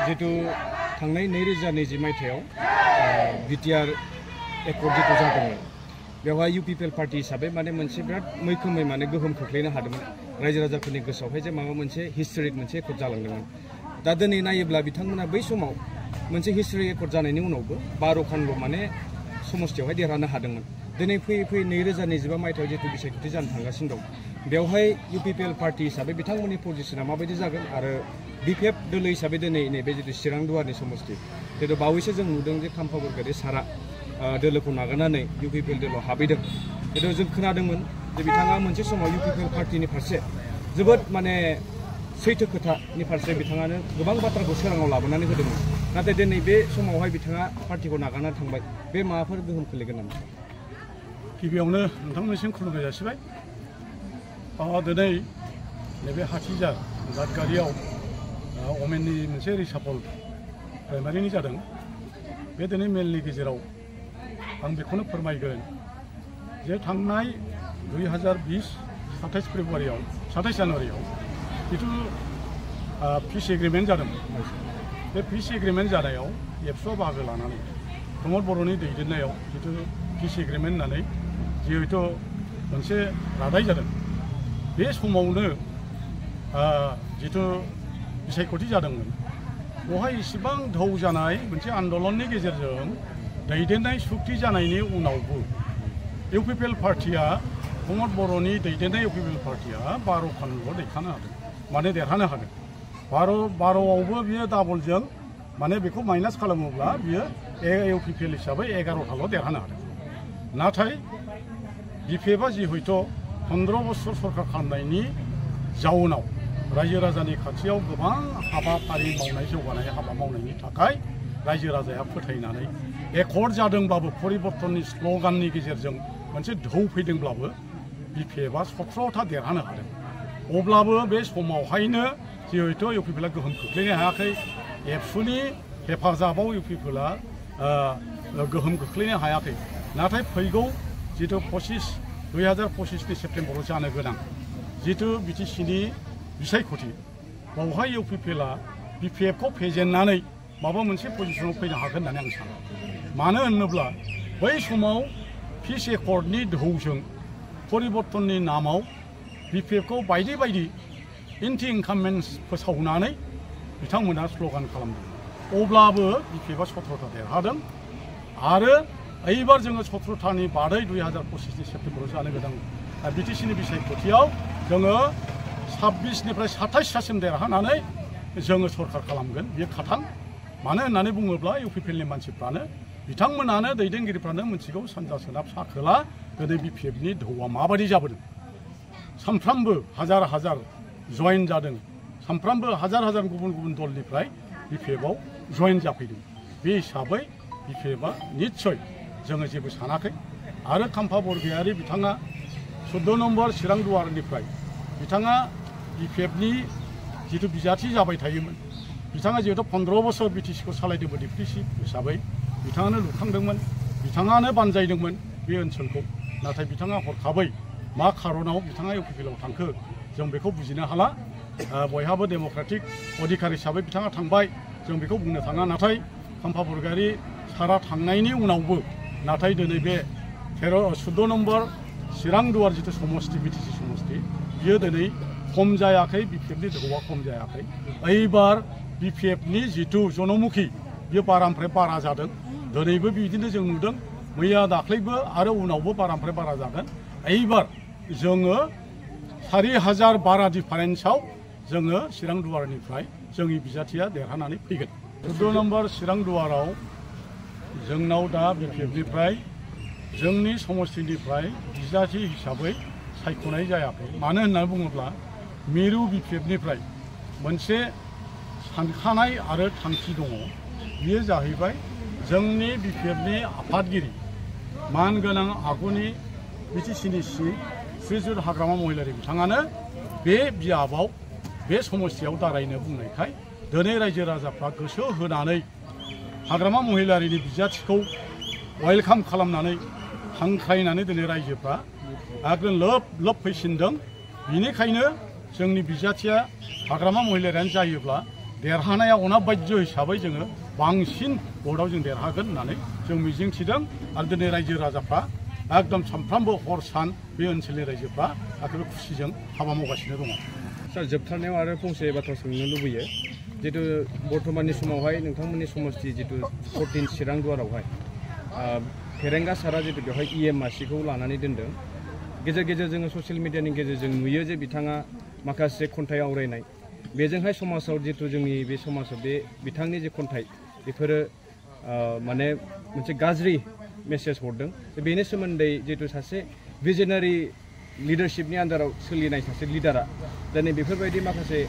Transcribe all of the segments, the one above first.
जितु थांनाय 2020 मायथाइयाव बिटिआर एकर्ड जितु जादोंमोन बेवहाय इउपिपिएल पार्टी हिसाबै माने मोनसे बिराद मैखोमै माने गोहोम खोख्लैनो हादोंमोन रायजो राजाफोरनि गोसोआवहाय जे माबा मोनसे हिस्टोरिक मोनसे एकर्ड जालांदोंमोन। दा दिनै नायोब्ला बिथांमोना बै समाव मोनसे हिस्टोरिक एकर्ड जानायनि उनावबो 12खानल' माने समस्थियावहाय देरहानो हादोंमोन। दिनै फैयै फैयै 2025 मायथाइयाव जितु बिसायख'थि जानो थांगासिनो दं बेवहाय इउपिपिएल पार्टी हिसाबै बिथांमोननि पजिशना माबायदि जागोन आरो बिपिएफ दोलो हिसाबै दिनै नैबे जितु चिरां दुवारनि समस्ति जितु बावैसो जों नुदों जे खाम्फा बरगयारि सारा दोलोखौ नागारनानै इउपिपिएल दोलोआव हाबैदों। जितु जों खोनादोंमोन जे बिथाङा मोनसे समाव इउपिपिएल पार्टीनि फारसे जोबोद माने सैथो खोथानि फारसे बिथाङानो गोबां बाथ्राखौ सोराङाव लाबोनानै होदोंमोन। नाथाय दिनै बे समावहाय बिथाङा पार्टीखौ नागारनानै थांबाय बे माबाफोर गोहोम खोलैगोन नामा? गिबियावनो नोंथांमोननिसिम खुलुमनाय जासिबाय। दिनै नैबे हाथिजार दादगारियाव अमेननि मोनसे रिसापल प्राइमारिनि जादों। बे दिनै मेलनि गेजेराव आं बेखौनो फोरमायगोन जे थांनाय 2020 27 फेब्रुवारियाव 27 जानुवारियाव जितु पिस एग्रिमेन्ट जादोंमोन। बे पिस एग्रिमेन्ट जानायाव एबसुआ बाहागो लानानै प्रमद बर'नि दैदेननायाव जितु पिस एग्रिमेन्ट होननानै जिहेतु मोनसे रादाय जादों बे समावनो जितु बिसायख'थि जादोंमोन बेवहाय इसिबां धौ जानाय मोनसे आन्दलननि गेजेरजों दैदेननाय सुक्ति जानायनि उनावबो इउपिपिएल पार्टीया प्रमद बर'नि दैदेननाय इउपिपिएल पार्टीया 12खानल' दैखांनो हादों माने देरहानो हादों। 12आवबो बियो डाबलजों माने बेखौ माइनास खालामोब्ला बियो इउपिपिएल हिसाबै 11थाल' देरहानो हादों। नाथाय बिपिएफआ जिहयथ' 15 बोसोर सरकार खालामनायनि जाउनाव रायजो राजानि खाथियाव गोबां हाबाफारि मावनाय जौगानाय हाबा मावनायनि थाखाय रायजो राजाया फोथायनानै एकर्ड जादोंब्लाबो परिबर्तननि स्ल'गाननि गेजेरजों मोनसे धौ फैदोंब्लाबो बिपिएफआ 17था देरहानो हादों। अब्लाबो बे समावहायनो जिहेतु इउपिपिएलआ गोहोम खोख्लैनो हायाखै एबसुनि हेफाजाबाव इउपिपिएलआ गोहोम खोख्लैनो हायाखै। नाथाय फैगौ जितु 2025नि सेप्तेम्बराव जानो गोनां जितु बिटिसिनि बिसायख'थि बावहाय इउपिपिएलआ बिपिएफखौ फेजेननानै माबा मोनसे पजिशनाव फैनो हागोन होननानै आं सानो। मानो होनोब्ला बै समाव पिस एकर्डनि धौजों परिबर्तननि नामाव बिपिएफखौ बायदि बायदि एन्टि इनकाममेन्ट्स फोसावनानै बिथांमोना स्ल'गान खालामदों। अब्लाबो बिपिएफआ 17था देरहादों आरो एबार जोङो 17थानि बादै 2025नि सेप्तेम्बराव जानो गोनां बिटिसिनि बिसायख'थियाव जोङो 26निफ्राय 27थासिम देरहानानै जोङो सरकार खालामगोन बेयो खाथां। मानो होननानै बुङोब्ला इउपिपिएलनि मानसिफ्रानो बिथांमोनानो दैदेनगिरिफ्रानो मिथिगौ सानजा सोनाब सा खोला गोदो बिपिएफनि धौआ माबायदि जाबोदों। सानफ्रामबो हाजार हाजार जयेन जादों, सानफ्रामबो हाजार हाजार गुबुन गुबुन दलनिफ्राय बिपिएफआव जयेन जाफैदों। बे हिसाबै बिपिएफआ निस्सय जोङो जेबो सानाखै। आरो खाम्फा बरगयारि बिथाङा 14 नम्बर चिरां दुवारनिफ्राय बिथाङा बिपिएफनि जितु बिजाथि जाबाय थायोमोन बिथाङा जिहेतु 15 बोसोर बिटिसिखौ सालायदोंमोन डिप्टी चिफ हिसाबै बिथाङानो लुखांदोंमोन बिथाङानो बानजायदोंमोन बे ओनसोलखौ। नाथाय बिथाङा हरखाबै मा खारनाव बिथाङा इउपिपिएलआव थांखो जों बेखौ बुजिनो हाला। बयहाबो डेम'क्रेटिक अधिकार हिसाबै बिथाङा थांबाय जों बेखौ बुंनो थाङा। नाथाय खाम्फा बरगयारि सारा थांनायनि उनावबो नाथाय दिनै बे 14 नम्बर चिरां दुवार जितु समस्ति बिटिसि समस्ति बियो दिनै खम जायाखै, बिपिएफनि धौआ खम जायाखै। एबार बिपिएफनि जितु जनमुखि बियो बारानिफ्राय बारा जादों। दिनैबो बिदिनो जों नुदों, मैया दाख्लैबो आरो उनावबो बारानिफ्राय बारा जागोन। एबार जोङो 4000 बारा डिफारेन्सआव जोङो चिरां दुवारनिफ्राय जोंनि बिजाथिया देरहानानै फैगोन। 14 नम्बर चिरां दुवाराव जोंनाव दा बिपिएफनिफ्राय जोंनि समस्तिनिफ्राय बिजाथि हिसाबै सायख'नाय जायाखै। मानो होननानै बुङोब्ला मिरु बिपिएफनिफ्राय मोनसे सानखानाय आरो थांखि दङ। बियो जाहैबाय जोंनि बिपिएफनि आफादगिरि मानगोनां आगुनि बिटिसिनि श्रीजुत हाग्रामा महिलारि बिथाङानो बे बियाबाव बे समस्तियाव दारायनो बुंनायखाय दिनै रायजो राजाफ्रा गोसो होनानै हाग्रामा महिलारिनि बिजाथिखौ वेलकाम खालामनानै हांख्रायनानै दिनै रायजोफ्रा एकदम लोब लोब फैसिनदों। बिनिखायनो जोंनि बिजाथिया हाग्रामा महिलारियानो जायोब्ला देरहानाया अनाबायज्य हिसाबै जोङो बांसिन भटआव जों देरहागोन होननानै जों मिजिंथिदों आरो दिनै रायजो राजाफ्रा एकदम सानफ्रामबो हर सान बे ओनसोलनि रायजोफ्रा एखेबारे खुसिजों हाबा मावगासिनो दङ। सार जोबथारनायाव आरो फंसे बाथ्रा सोंनो लुबैयो जितु बर्तमाननि समावहाय नोंथांमोननि समस्ति जितु 14 चिरां दुवारावहाय फेरेंगा सारा जितु बेवहाय EM मासिखौ लानानै दोनदों गेजेर गेजेर जोङो ससियेल मिडियानि गेजेरजों नुयो जे बिथाङा माखासे खन्थाइ आवरायनाय बेजोंहाय समाजाव जितु जोंनि बे समाजाव बे बिथांनि जे खन्थाइ बेफोरो माने मोनसे गाज्रि मेसेज हरदों बेनि सोमोन्दै जितु सासे भिजनारि लिडारशिपनि आन्दाराव सोलिनाय सासे लिडारा दिनै बेफोरबायदि माखासे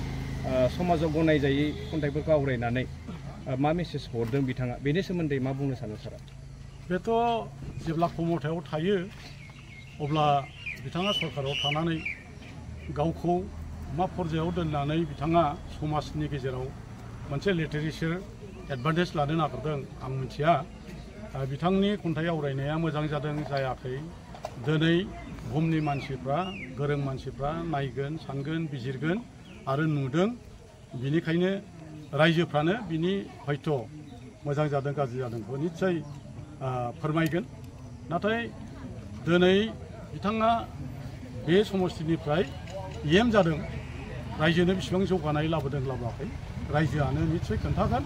समाजाव गनायजायै खन्थाइफोरखौ आवरायनानै मा मेसेज हरदों बिथाङा बेनि सोमोन्दै मा बुंनो सानो सारा? बेथ' जेब्ला क्षमतायाव थायो अब्ला बिथाङा सरकाराव थानानै गावखौ मा पर्यायाव दोननानै बिथाङा समाजनि गेजेराव मोनसे लिटारेचार एडभान्टेज लानो नागिरदों आं मिथिया। बिथांनि खन्थाइ आवरायनाया मोजां जादों जायाखै दिनै बुहुमनि मानसिफ्रा गोरों मानसिफ्रा नायगोन सानगोन बिजिरगोन आरो नुदों बिनिखायनो रायजोफ्रानो बिनि हयथ' मोजां जादों गाज्रि जादोंखौ निस्सय फोरमायगोन। नाथाय दिनै बिथाङा बे समस्तिनिफ्राय EM जादों रायजोनो बेसेबां जौगानाय लाबोदों लाबोआखै रायजोआनो निस्सय खोन्थागोन।